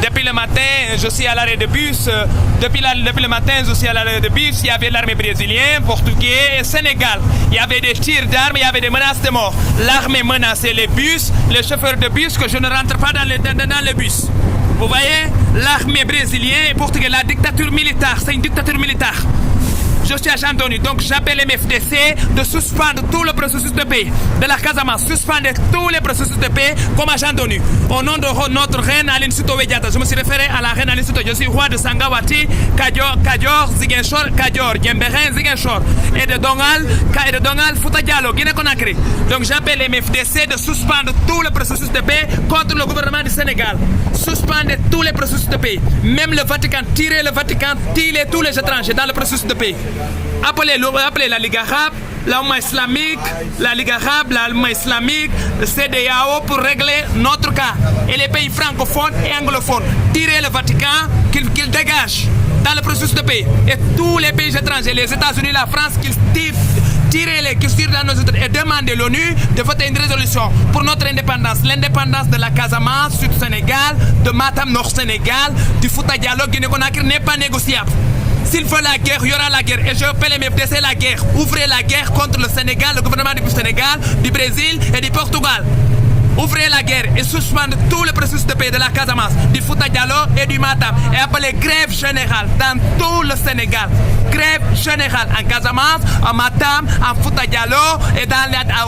Depuis le matin, je suis à l'arrêt de bus. Depuis le matin, je suis à l'arrêt de bus. Il y avait l'armée brésilienne, portugais et Sénégal. Il y avait des tirs d'armes, il y avait des menaces de mort. L'armée menaçait les bus, les chauffeurs de bus, que je ne rentre pas dans le bus. Vous voyez, l'armée brésilienne et portugaise, la dictature militaire, c'est une dictature militaire. Je suis agent d'ONU, donc j'appelle MFDC de suspendre tout le processus de paix de la Casamance, suspendre tous les processus de paix comme agent d'ONU. Au nom de notre reine Aline Sitoé Diatta, je me suis référé à la reine Aline Sitoé. Je suis roi de Sangawati, Kadior, Ziguinchor, Kadior, Djembérin, Ziguinchor et de Dongal, Fouta Diallo, Guinée-Conakry. Donc j'appelle MFDC de suspendre tout le processus de paix contre le gouvernement du Sénégal. Suspendre tous les processus de paix. Même le Vatican, tirer tous les étrangers dans le processus de paix. Appelez la Ligue arabe, l'Alma islamique, le CEDEAO pour régler notre cas. Et les pays francophones et anglophones, tirer le Vatican, qu'il dégage dans le processus de paix. Et tous les pays étrangers, les États-Unis, la France, qu'ils tirent dans nos et demander l'ONU de voter une résolution pour notre indépendance, l'indépendance de la Casamance, Sud-Sénégal, de Matam, Nord-Sénégal, du Fouta Diallo, Guinée-Conakry n'est pas négociable. S'il faut la guerre, il y aura la guerre. Et je appelle MFDC la guerre. Ouvrez la guerre contre le Sénégal, le gouvernement du Sénégal, du Brésil et du Portugal. Ouvrez la guerre et suspendre tout le processus de paix de la Casamance, du Fouta Diallo et du Matam. Et appelez grève générale dans tout le Sénégal. Grève générale en Casamance, en Matam, en Fouta Diallo et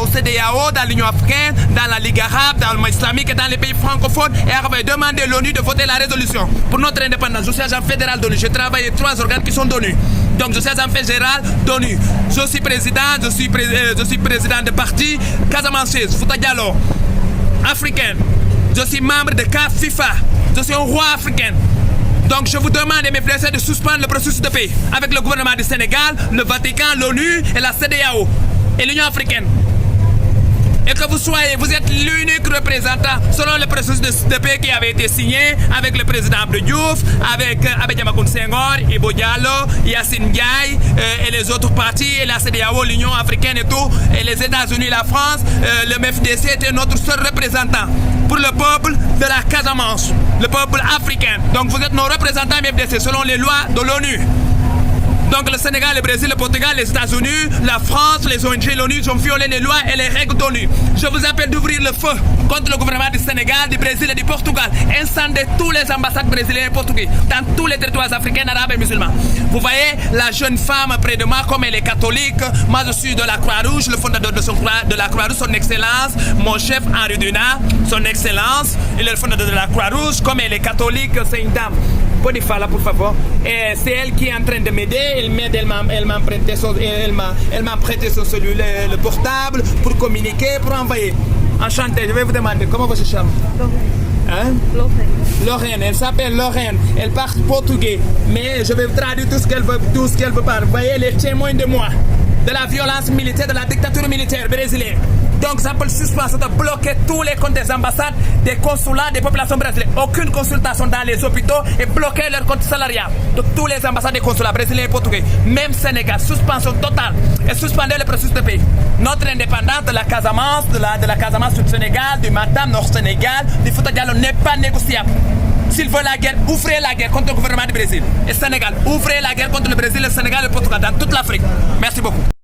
au CEDEAO, dans l'Union africaine, dans la Ligue arabe, dans le monde islamique et dans les pays francophones. Et après demander l'ONU de voter la résolution pour notre indépendance. Je suis agent fédéral d'ONU. J'ai travaillé 3 organes qui sont d'ONU. Donc je suis agent fédéral d'ONU. Je suis président de parti Casamanceuse, Fouta Diallo. Africaine. Je suis membre de CAF FIFA. Je suis un roi africain. Donc je vous demande MFDC de suspendre le processus de paix avec le gouvernement du Sénégal, le Vatican, l'ONU et la CEDEAO et l'Union africaine. Et que vous êtes l'unique représentant selon le processus de paix qui avait été signé avec le président Abdou Diouf, avec Abediamakoun Senghor, Ibo Diallo, Yassine Ndiaye et les autres partis, et la CEDEAO, l'Union africaine et tout, et les États-Unis, la France. Le MFDC était notre seul représentant pour le peuple de la Casamance, le peuple africain. Donc vous êtes nos représentants MFDC selon les lois de l'ONU. Donc le Sénégal, le Brésil, le Portugal, les États-Unis, la France, les ONG, l'ONU ont violé les lois et les règles d'ONU. Je vous appelle d'ouvrir le feu contre le gouvernement du Sénégal, du Brésil et du Portugal. Incendier tous les ambassades brésiliennes et portugaises dans tous les territoires africains, arabes et musulmans. Vous voyez la jeune femme près de moi, comme elle est catholique. Moi je suis de la Croix-Rouge, le fondateur de la Croix-Rouge, son Excellence, mon chef Henri Dunant, son Excellence, il est le fondateur de la Croix-Rouge. Comme elle est catholique, c'est une dame. Bonifala, pour favor. Et c'est elle qui est en train de m'aider. Elle m'a prêté son cellulaire, le portable, pour communiquer, pour envoyer. Enchanté, je vais vous demander, comment vous se chame? Hein? Lorraine, elle s'appelle Lorraine. Elle parle portugais. Mais je vais vous traduire tout ce qu'elle veut parler. Vous voyez, elle est témoin de moi, de la violence militaire, de la dictature militaire brésilienne. Donc ça peut suspendre, de bloquer tous les comptes des ambassades, des consulats, des populations brésiliennes. Aucune consultation dans les hôpitaux et bloquer leurs comptes salariales. Donc tous les ambassades des consulats brésiliens et portugais, même Sénégal, suspension totale et suspendre le processus de paix. Notre indépendance de la Casamance, de la Casamance du Sénégal, du Matam, Nord-Sénégal, du Fouta Diallo n'est pas négociable. S'il veut la guerre, ouvrez la guerre contre le gouvernement du Brésil et Sénégal. Ouvrez la guerre contre le Brésil, le Sénégal et le Portugal dans toute l'Afrique. Merci beaucoup.